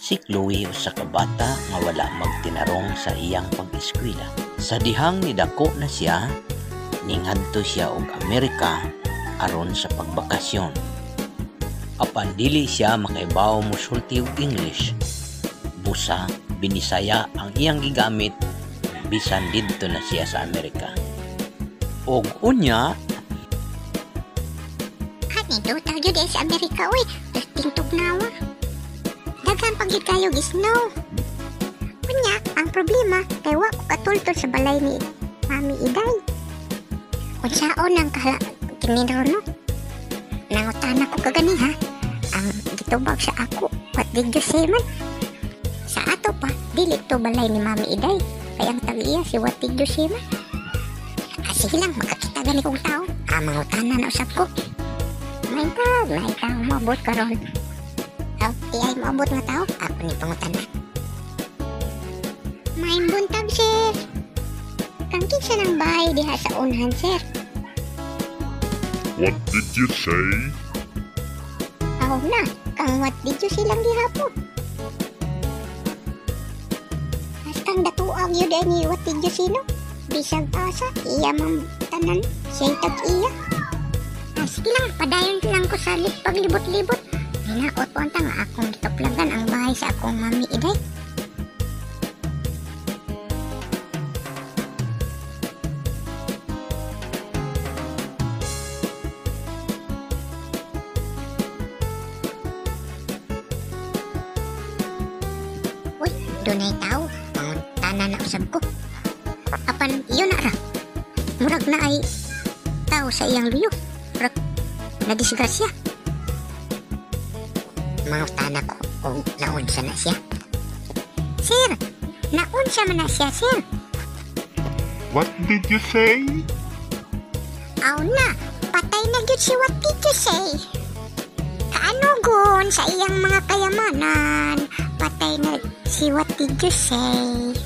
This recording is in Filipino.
Si Chloe usa ka bata nga wala magtinarong sa iyang pag-eskwela. Sa dihang nidako na siya, ningadto siya og Amerika aron sa pagbakasyon. Apan dili siya makaibaw mosulti og English. Busa binisaya ang iyang gigamit bisan didto na siya sa Amerika. Og unya, Ani dutaw jud sa Amerika uy, testing tugnawa. Daghan pag kayo gisno. Unya, ang problema kay wa ko katultol sa balay ni Mami Iday. Unsaon ang kiniro no? Nangutana ko kagani ha. Ang gitubag sa ako, what did you say man? Sa ato pa, dili to balay ni Mami Iday. Kaya ang tag-iya si what did you say man? Sige lang, makakita gani kong tao. Mangutana na usap ko. May tao, maabot ka ron. Ay maabot nga tao, ako ni pangutana. May buntag, sir. Kangkin siya ng bahay diha sa unhan, sir. What did you say? Ako na, kang what did you say lang diha po. Hastang datuag yun ay ni what did you say no? Bisag asa, iya mang tanan, siya'y tag-iya. Sige lang, padayon lang ko sa paglibot-libot. Hinaot po nga akong gituplagan ang bahay sa akong Mami Iday. Uy, dunay tao, panguntana na usab ko. Apan, yun na ra. Murag na ay tao sa iyang luyo. Murag na disgrasya. Mangutana ko kung naunsa na siya. Sir, naunsa man na siya, sir. What did you say? Aw na, patay na gyud si what did you say? Kaanugon sa iyang mga kayamanan. Patay na si what did you say?